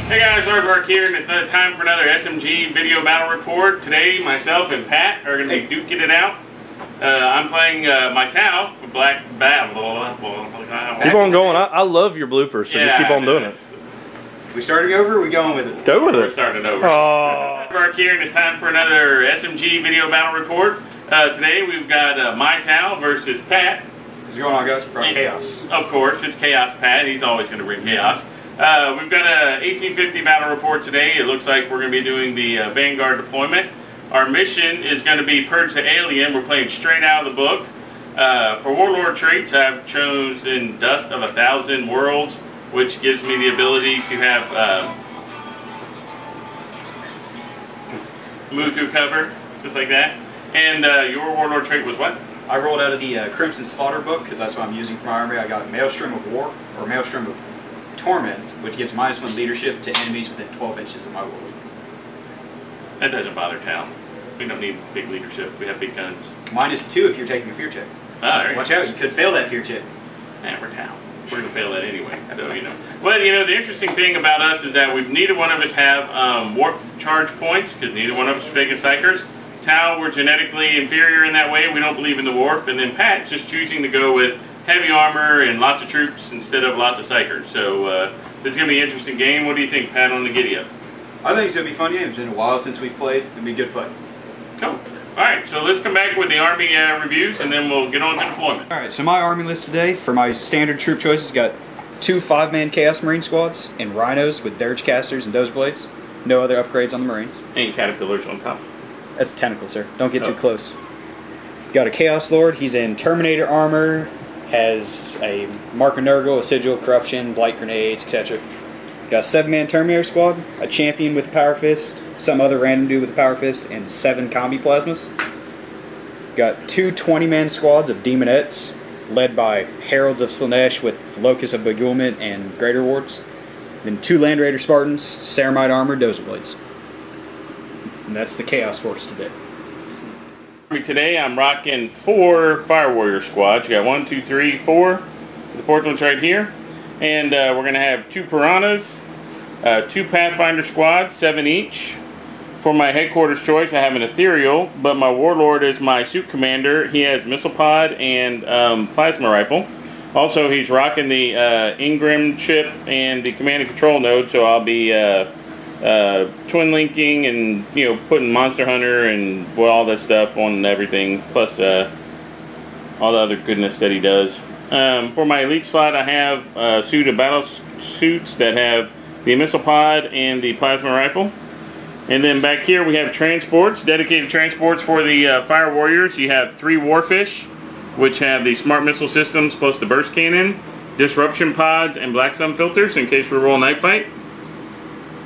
Hey guys, Aardvark here, and it's time for another SMG video battle report. Today, myself and Pat are going to be duking it out. I'm playing my Tau for Black Battle. Keep on going. I love your bloopers, so just keep on doing it. We starting over or we going with it? Go with it. We're starting over. Aardvark here, and it's time for another SMG video battle report. Today, we've got my Tau versus Pat. What's going on, guys? We're on Chaos. Of course, it's Chaos Pat. He's always going to bring chaos. We've got a 1850 battle report today. It looks like we're going to be doing the Vanguard deployment. Our mission is going to be Purge the Alien. We're playing straight out of the book. For Warlord traits, I've chosen Dust of 1,000 Worlds, which gives me the ability to have move through cover, just like that. And your Warlord trait was what? I rolled out of the Crimson Slaughter book because that's what I'm using for my army. I got Maelstrom of War, or Maelstrom of Torment, which gives -1 leadership to enemies within 12 inches of my world. That doesn't bother Tal. We don't need big leadership. We have big guns. -2 if you're taking a fear check. Watch out, you could fail that fear check. Man, we're Tal. We're going to fail that anyway, so you know. Well, you know, the interesting thing about us is that neither one of us have warp charge points, because neither one of us are taking psychers. Tal, we're genetically inferior in that way. We don't believe in the warp. And then Pat just choosing to go with heavy armor and lots of troops instead of lots of psychers. So this is going to be an interesting game. What do you think, Pat, on the giddy up? I think it's going to be fun games. It's been a while since we've played. It'll be a good fight. Cool. Alright, so let's come back with the army reviews and then we'll get on to deployment. Alright, so my army list today, for my standard troop choices, got 2 5-man Chaos Marine squads and Rhinos with Dirge Casters and Doze Blades. No other upgrades on the Marines. And Caterpillars on top. That's a tentacle, sir. Don't get too close. Got a Chaos Lord. He's in Terminator armor. Has a Mark of Nurgle, a Sigil, Corruption, Blight Grenades, etc. Got a 7-man Terminator squad, a Champion with a Power Fist, some other random dude with a Power Fist, and 7 Combi Plasmas. Got 2 20-man squads of Demonettes, led by Heralds of Slanesh with Locust of Beguilement and Greater Wards. Then 2 Land Raider Spartans, Ceramite armor, Dozer Blades. And that's the Chaos Force today. Today I'm rocking 4 Fire Warrior squads. You got 1, 2, 3, 4. The 4th one's right here. And we're going to have 2 Piranhas, 2 Pathfinder squads, 7 each. For my headquarters choice, I have an Ethereal, but my Warlord is my suit commander. He has Missile Pod and Plasma Rifle. Also, he's rocking the Ingram chip and the command and control node, so I'll be twin linking and, you know, putting Monster Hunter and all that stuff on everything, plus all the other goodness that he does. For my elite slot, I have a suit of battle suits that have the missile pod and the plasma rifle. And then back here we have transports, dedicated transports for the Fire Warriors. You have 3 Warfish, which have the smart missile systems plus the burst cannon, disruption pods, and black sun filters in case we roll a night fight.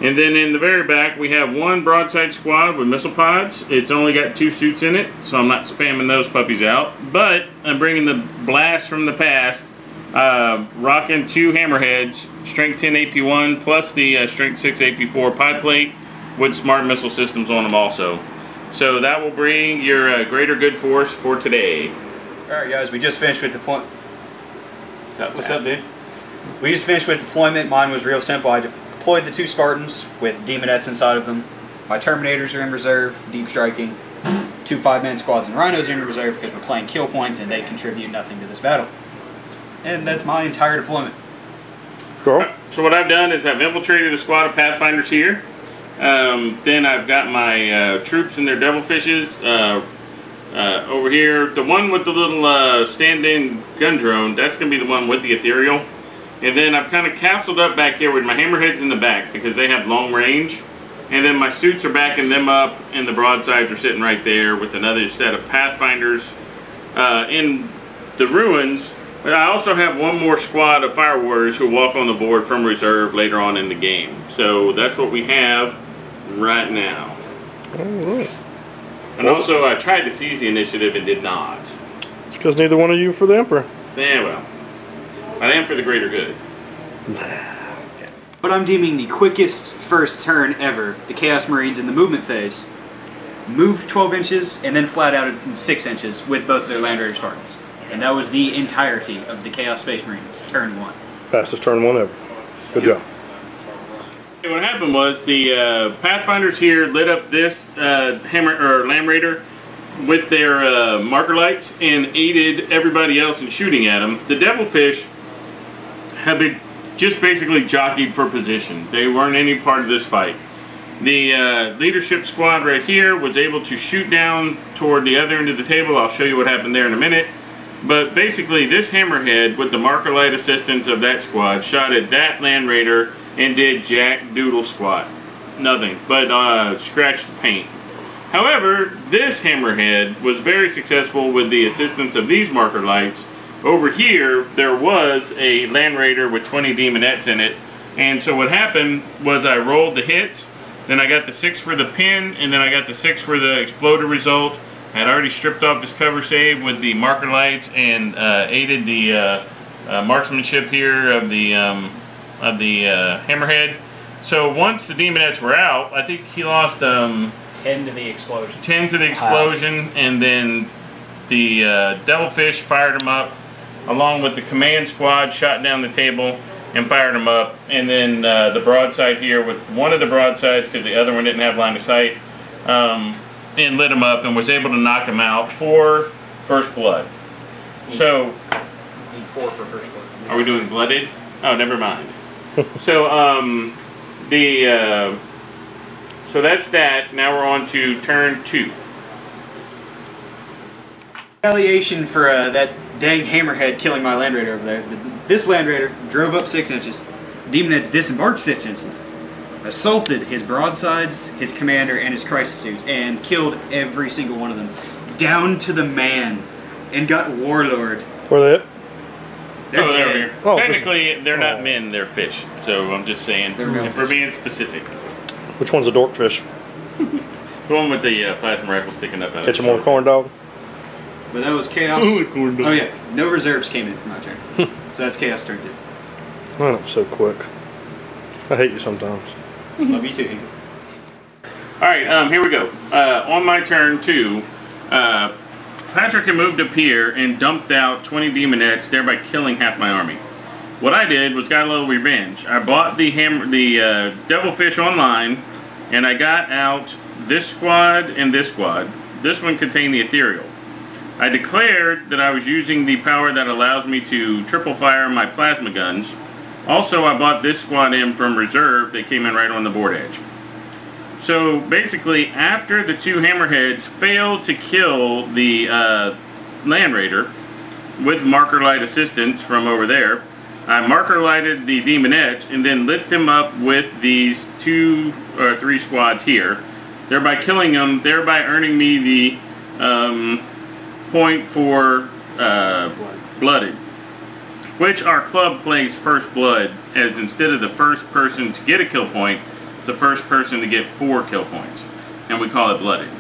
And then in the very back, we have 1 broadside squad with missile pods. It's only got 2 suits in it, so I'm not spamming those puppies out. But I'm bringing the blast from the past, rocking 2 hammerheads, strength 10 AP1, plus the strength 6 AP4 pod plate with smart missile systems on them also. So that will bring your greater good force for today. Alright guys, we just finished with deployment. What's up, dude? We just finished with deployment. Mine was real simple. I deployed the 2 Spartans with Demonettes inside of them. My Terminators are in reserve, deep striking. 2 5-man squads and Rhinos are in reserve because we're playing kill points and they contribute nothing to this battle. And that's my entire deployment. Cool. So what I've done is I've infiltrated a squad of Pathfinders here. Then I've got my troops and their Devilfishes over here. The one with the little stand-in gun drone, that's going to be the one with the Ethereal. And then I've kind of castled up back here with my hammerheads in the back because they have long range. And then my suits are backing them up and the broadsides are sitting right there with another set of Pathfinders in the ruins. But I also have 1 more squad of Fire Warriors who walk on the board from reserve later on in the game. So that's what we have right now. Alright. And also I tried to seize the initiative and did not. It's because neither one of you for the Emperor. Yeah, well. I am for the greater good. What I'm deeming the quickest first turn ever, the Chaos Marines in the movement phase, moved 12 inches and then flat out at 6 inches with both of their Land Raider Spartans. And that was the entirety of the Chaos Space Marines, turn 1. Fastest turn 1 ever. Good job. What happened was the Pathfinders here lit up this hammer or Lamb Raider with their marker lights and aided everybody else in shooting at them. The Devilfish have been just basically jockeyed for position. They weren't any part of this fight. The leadership squad right here was able to shoot down toward the other end of the table. I'll show you what happened there in a minute. But basically, this Hammerhead, with the marker light assistance of that squad, shot at that Land Raider and did jack doodle squat. Nothing, but scratched the paint. However, this Hammerhead was very successful with the assistance of these marker lights. Over here, there was a Land Raider with 20 Demonettes in it. And so what happened was I rolled the hit, then I got the 6 for the pin, and then I got the 6 for the exploder result. I had already stripped off his cover save with the marker lights and aided the marksmanship here of the Hammerhead. So once the Demonettes were out, I think he lost 10 to the explosion. 10 to the explosion, and then the Devilfish fired him up, along with the command squad, shot down the table and fired him up. And then the broadside here with one of the broadsides, because the other one didn't have line of sight, and lit him up and was able to knock him out for first blood. So, need 4 for first blood. Are we doing blooded? Oh, never mind. So, so that's that. Now we're on to turn 2. Retaliation for that dang Hammerhead killing my Land Raider over there. This Land Raider drove up 6 inches. Demonettes disembarked 6 inches. Assaulted his broadsides, his commander, and his crisis suits, and killed every single one of them, down to the man, and got Warlord. Where are they at? They're dead. here. Oh, technically, they're not men; they're fish. So I'm just saying, if we're being specific. Which one's a dorkfish? The one with the plasma rifle sticking up out Catch of him on a corn dog? But that was Chaos. corn dog. Oh yeah, no reserves came in for my turn. So that's Chaos turn 2. Man, I'm so quick. I hate you sometimes. Love you too. Alright, here we go. On my turn 2, Patrick had moved up here and dumped out 20 Demonettes, thereby killing half my army. What I did was got a little revenge. I bought the Devilfish online, and I got out this squad and this squad. This one contained the Ethereal. I declared that I was using the power that allows me to triple fire my plasma guns. Also, I bought this squad in from reserve. They came in right on the board edge. So basically, after the 2 Hammerheads failed to kill the Land Raider with marker light assistance from over there, I marker lighted the Demonettes and then lit them up with these 2 or 3 squads here, thereby killing them, thereby earning me the point for blooded. Which our club plays first blood, as instead of the first person to get a kill point, it's the first person to get 4 kill points, and we call it blooded.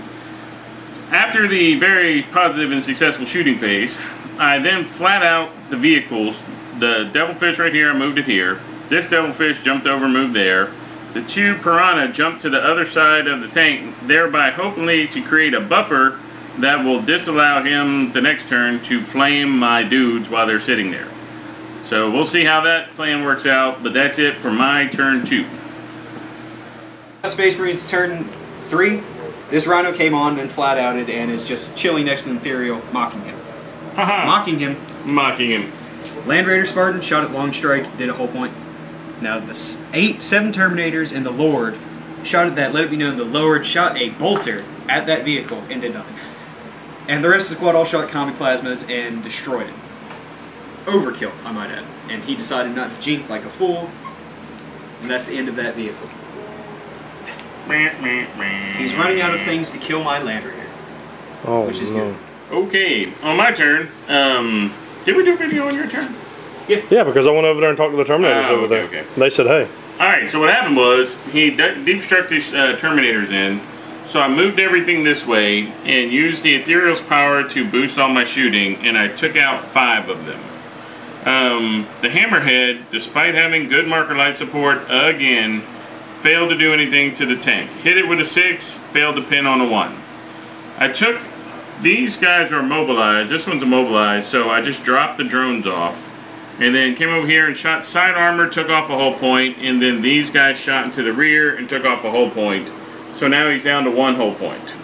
After the very positive and successful shooting phase, I then flat out the vehicles. The Devilfish right here, I moved it here. This Devilfish jumped over, moved there. The 2 Piranha jumped to the other side of the tank, thereby hopefully to create a buffer that will disallow him the next turn to flame my dudes while they're sitting there. So we'll see how that plan works out, but that's it for my turn 2. Space Marines turn 3. This Rhino came on, then flat outed, and is just chilling next to the Imperial, mocking him. Mocking him. Mocking him. Land Raider Spartan shot at long strike, did a whole point. Now the 7 Terminators and the Lord shot at that. Let it be known, the Lord shot a bolter at that vehicle and did nothing. And the rest of the squad all shot comic plasmas and destroyed it. Overkill, I might add. And he decided not to jink like a fool, and that's the end of that vehicle. He's running out of things to kill my Land Raider. Oh, which is no. good. Okay, on my turn, did we do a video on your turn? Yeah, because I went over there and talked to the Terminators over there. Okay. They said, hey. Alright, so what happened was, he deep struck these Terminators in, so I moved everything this way, and used the Ethereal's power to boost all my shooting, and I took out 5 of them. The Hammerhead, despite having good marker light support, again, failed to do anything to the tank. Hit it with a 6, failed to pin on a 1. I took, these guys are immobilized, this one's immobilized, so I just dropped the drones off, And then came over here and shot side armor, took off a whole point, and then these guys shot into the rear and took off a whole point. So now he's down to 1 whole point.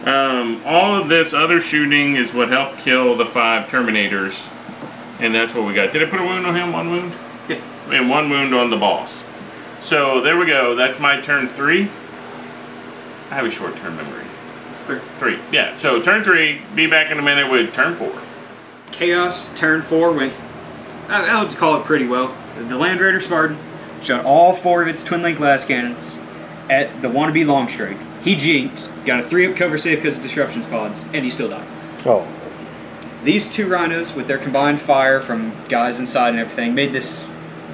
All of this other shooting is what helped kill the 5 Terminators. And that's what we got. Did I put a wound on him? 1 wound? Yeah. And 1 wound on the boss. So there we go. That's my turn 3. I have a short-term memory. It's 3. Yeah, so turn 3. Be back in a minute with turn 4. Chaos, turn 4 went, I would call it pretty well. The Land Raider Spartan shot all 4 of its twin-link glass cannons at the wannabe long strike. He jinxed, got a 3-up cover save because of disruptions pods, and he still died. Oh. These 2 rhinos, with their combined fire from guys inside and everything, made this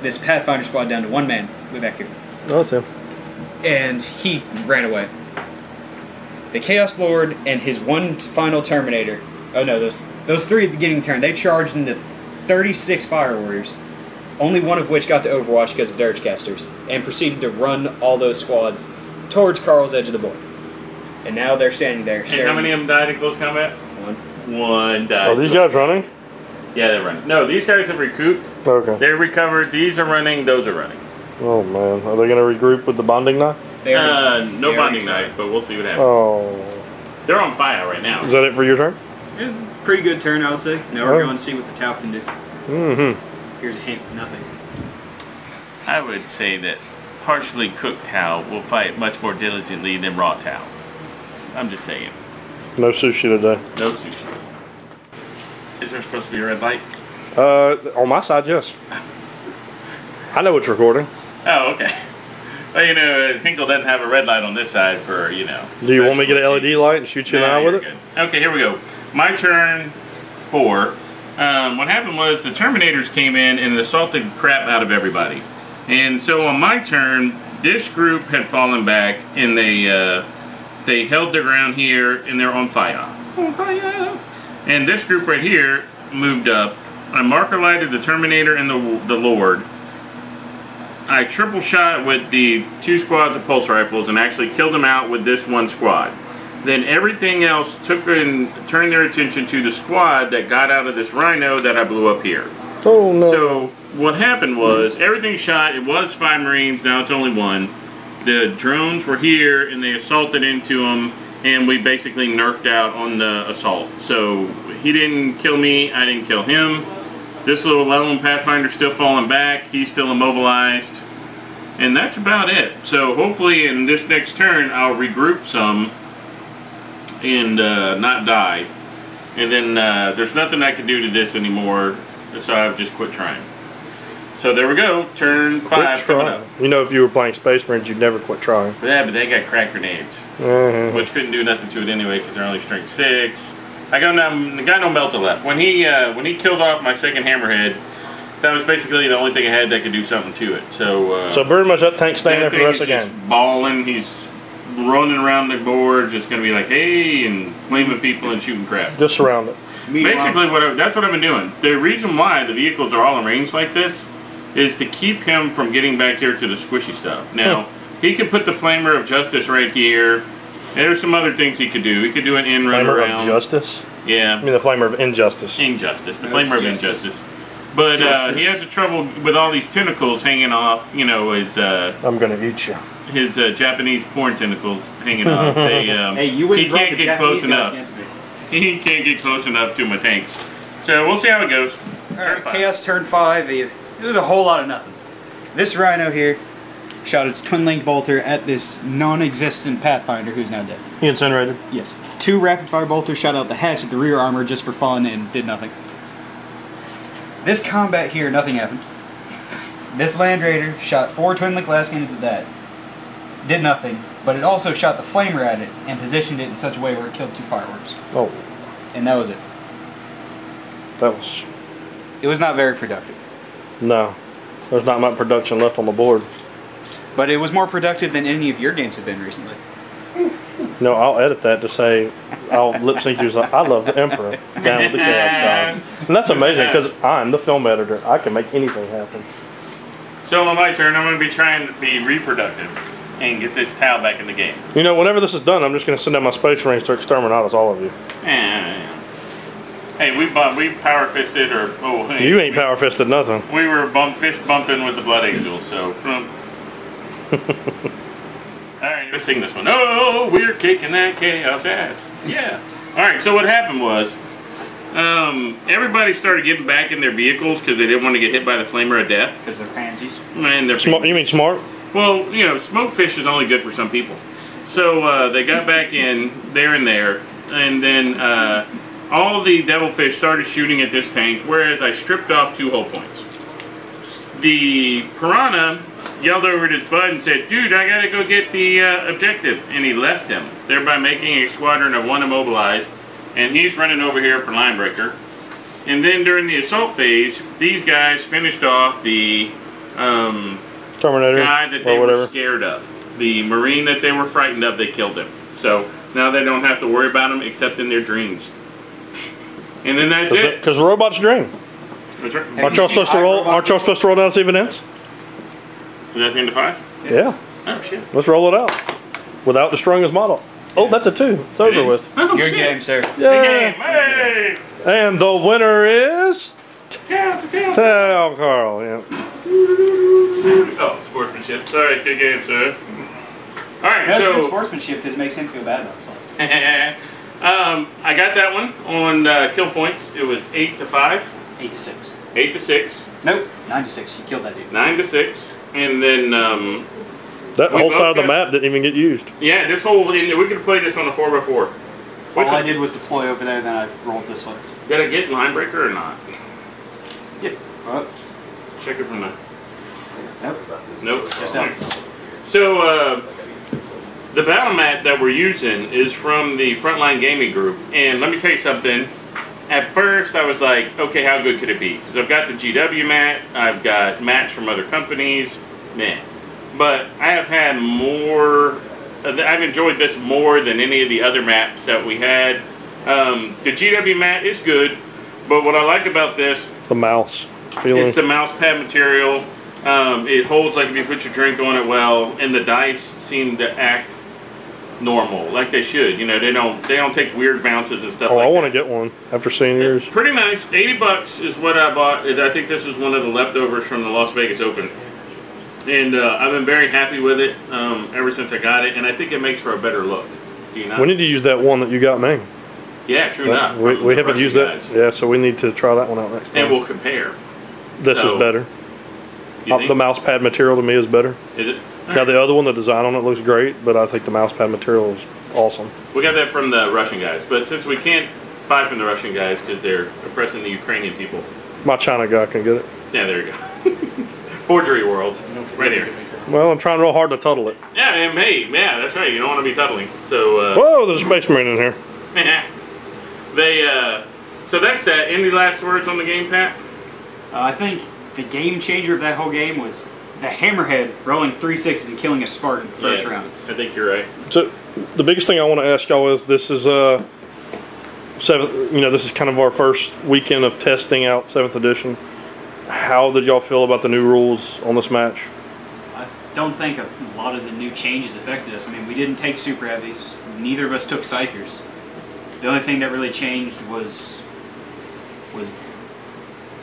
Pathfinder squad down to 1 man. Way back here. Oh, that's him. And he ran away. The Chaos Lord and his 1 final Terminator. Oh no, those 3 at the beginning turn. They charged into 36 Fire Warriors, only 1 of which got to Overwatch because of Dirge Casters, and proceeded to run all those squads towards Carl's edge of the board. And now they're standing there. And how many of them died in close combat? 1. 1 died. Are these guys running? Yeah, they're running. No, these guys have recouped. Okay. They're recovered. These are running. Those are running. Oh, man. Are they going to regroup with the bonding knife? No bonding knife, but we'll see what happens. Oh. They're on fire right now. Is that it for your turn? Yeah, pretty good turn, I would say. Now we're going to see what the Tau can do. Mm-hmm. Here's a hint, nothing. I would say that partially cooked Tau will fight much more diligently than raw Tau. I'm just saying. No sushi today. No sushi. Is there supposed to be a red light? On my side, yes. I know it's recording. Oh, okay. Well, you know, Hinkle doesn't have a red light on this side for, you know. Do you want me to get an LED light and shoot you in the eye with it? Good. Okay, here we go. My turn 4. What happened was the Terminators came in and assaulted crap out of everybody. And so on my turn, this group had fallen back and they held their ground here and they're on fire. On fire. And this group right here moved up. I marker lighted the Terminator and the Lord. I triple shot with the 2 squads of pulse rifles and actually killed them out with this 1 squad. Then everything else took and turned their attention to the squad that got out of this rhino that I blew up here. Oh no. So what happened was everything shot. It was 5 Marines, now it's only 1. The drones were here and they assaulted into them and we basically nerfed out on the assault. So he didn't kill me, I didn't kill him. This little lone Pathfinder's still falling back. He's still immobilized. And that's about it. So hopefully in this next turn, I'll regroup some and not die. And then there's nothing I can do to this anymore. So I've just quit trying. So there we go. Turn 5 coming up. You know, if you were playing Space Marines, you'd never quit trying. Yeah, but they got crack grenades. Mm-hmm. Which couldn't do nothing to it anyway because they're only strength 6. I got no melta left. When he killed off my second hammerhead, that was basically the only thing I had that could do something to it. So so pretty much that tank's staying there for the rest of the game. Just balling. He's running around the board, just gonna be like, hey, and flaming people and shooting crap. Just surround it. Basically, that's what I've been doing. The reason why the vehicles are all arranged like this is to keep him from getting back here to the squishy stuff. Now he could put the Flamer of Justice right here. There's some other things he could do. He could do an in-run around. Flamer of Justice? Yeah. I mean the Flamer of Injustice. Injustice. The Flamer of Injustice. But he has a trouble with all these tentacles hanging off, you know, his... I'm going to eat you. His Japanese porn tentacles hanging off. They, hey, he can't get close enough. He can't get close enough to my tanks. So we'll see how it goes. Alright, Chaos turn 5. It was a whole lot of nothing. This rhino here shot its twin-link bolter at this non-existent Pathfinder who's now dead. He incinerated? Yes. 2 rapid-fire bolters shot out the hatch at the rear armor just for fun and did nothing. This combat here, nothing happened. This Land Raider shot 4 twin-link glass cannons at that. Did nothing, but it also shot the Flamer at it and positioned it in such a way where it killed 2 fireworks. Oh. And that was it. That was... It was not very productive. No. There's not much production left on the board. But it was more productive than any of your games have been recently. No, I'll edit that to say, I'll lip sync you. I love the Emperor down with the Chaos Gods. And that's amazing because I'm the film editor. I can make anything happen. So on my turn, I'm going to be trying to be reproductive and get this Tau back in the game. You know, whenever this is done, I'm just going to send out my Space Marines to exterminate all of you. Hey, we power fisted or hey, You ain't power fisted nothing. We were fist bumping with the Blood Angels, so. Alright, let's sing this one. Oh, we're kicking that chaos ass. Yeah. Alright, so what happened was, everybody started getting back in their vehicles because they didn't want to get hit by the flamer of death. Because they're pansies. Man, they're Smart, you mean smart? Well, you know, smoke fish is only good for some people. So they got back in there and there, and then all the devilfish started shooting at this tank, whereas I stripped off 2 hull points. The piranha yelled over at his bud and said, "Dude, I gotta go get the objective," and he left them, thereby making a squadron of 1 immobilized, and he's running over here for line breaker. And then during the assault phase, these guys finished off the Terminator guy that they were scared of. The Marine that they were frightened of, they killed him. So now they don't have to worry about him except in their dreams. And then that's it. Because robots dream. That's right. Aren't y'all supposed to roll? Aren't y'all supposed to roll down see if it ends? Is that the end of 5? Yeah. Oh shit. Let's roll it out without destroying his model. Oh, that's a 2. It's over with. Oh, Good shit. game, sir. Yeah. Hey! And the winner is Town. Carl. Yeah. Oh, sportsmanship. Sorry, good game, sir. Alright, That's good so sportsmanship because it makes him feel bad about himself. I got that one on kill points. It was 8 to 5. 8 to 6. 8 to 6. Nope. 9 to 6. You killed that dude. 9 to 6. And then That We whole both side of the got- map didn't even get used. yeah, this whole we could have played this on a 4x4. All I did was deploy over there, then I rolled this way. Did I get line breaker or not? Yep. Well, Check it from the. nope. Nope. Just out. So the battle mat that we're using is from the Frontline Gaming Group, and let me tell you something. At first, I was like, okay, how good could it be? Because I've got the GW mat, I've got mats from other companies, man. But I have had more. I've enjoyed this more than any of the other maps that we had. The GW mat is good, but what I like about this The mouse feeling. it's the mouse pad material. It holds like if you put your drink on it well, and the dice seem to act normal, like they should. You know, they don't take weird bounces and stuff Oh, like I that. want to get one after seeing yours. Pretty nice. $80 is what I bought. I think this is one of the leftovers from the Las Vegas Open. And I've been very happy with it ever since I got it, and I think it makes for a better look. Do you not? We need to use that one that you got me. Yeah, true enough. We from the haven't Russian used guys. that. Yeah, so we need to try that one out next time. And we'll compare. This so- is better. You think? The mouse pad material to me is better. Is it? Now the other one, the design on it looks great, but I think the mouse pad material is awesome. We got that from the Russian guys, but since we can't buy from the Russian guys because they're oppressing the Ukrainian people. My China guy can get it. Yeah, there you go. Forgery world, right here. Well, I'm trying real hard to tuttle it. Yeah, man. Hey, yeah, that's right. You don't want to be tuttling. So. Whoa, there's a space marine in here. So that's that. Any last words on the game, Pat? I think the game changer of that whole game was the hammerhead rolling 3 6s and killing a Spartan first round. I think you're right. So the biggest thing I want to ask y'all is this is this is kind of our first weekend of testing out 7th edition. How did y'all feel about the new rules on this match? I don't think a lot of the new changes affected us. I mean, we didn't take super heavies. Neither of us took psychers. The only thing that really changed was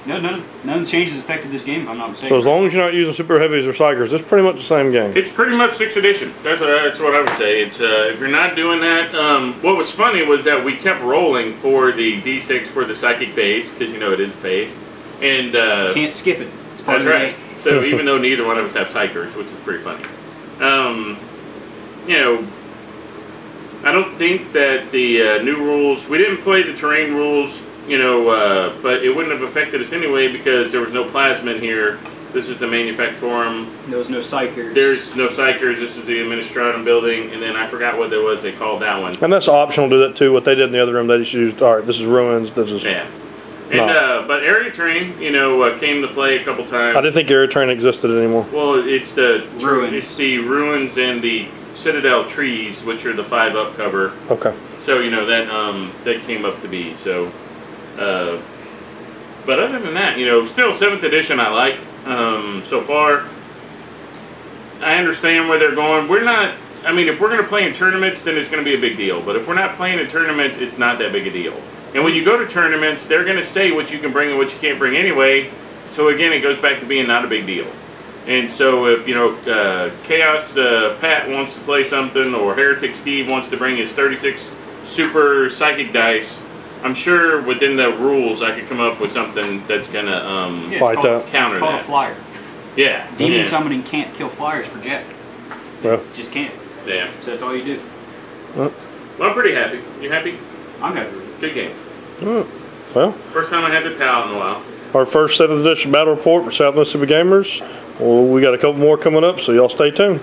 none of the changes affected this game, if I'm not mistaken. So as long as you're not using super heavies or psychers, it's pretty much the same game. It's pretty much 6th edition. That's what I would say. It's if you're not doing that. What was funny was that we kept rolling for the D6 for the psychic phase because you know it is a phase, and Can't skip it. It's part that's of the right. game. So even though neither one of us have psychers, which is pretty funny, you know, I don't think that the new rules. We didn't play the terrain rules. You know, but it wouldn't have affected us anyway because there was no plasma in here. This is the Manufactorum. There was no psychers. There's no psychers. This is the Administratum building, and then I forgot what there was. They called that one. And that's optional to do that too. What they did in the other room, they just used, all right, this is ruins, this is... Yeah. And but area terrain, you know, came to play a couple times. I didn't think area train existed anymore. Well, it's the Ruins. It's the ruins and the Citadel trees, which are the 5 up cover. Okay. So you know that came up to be so. But other than that, you know, still 7th edition I like so far. I understand where they're going. We're not. I mean, if we're going to play in tournaments, then it's going to be a big deal. But if we're not playing in tournaments, it's not that big a deal. And when you go to tournaments, they're going to say what you can bring and what you can't bring anyway. So again, it goes back to being not a big deal. And so if, you know, Chaos Pat wants to play something, or Heretic Steve wants to bring his 36 super psychic dice, I'm sure within the rules I could come up with something that's going to Fight that. counter It's called that. a flyer. Yeah. Demon yeah. summoning can't kill flyers for Jack. Well, Just can't. Yeah. So that's all you do. Well, I'm pretty happy. You happy? I'm happy with it. Good game. well, First time I had the towel in a while. our first set of the battle report for South Mississippi Gamers. Well, we got a couple more coming up, so y'all stay tuned.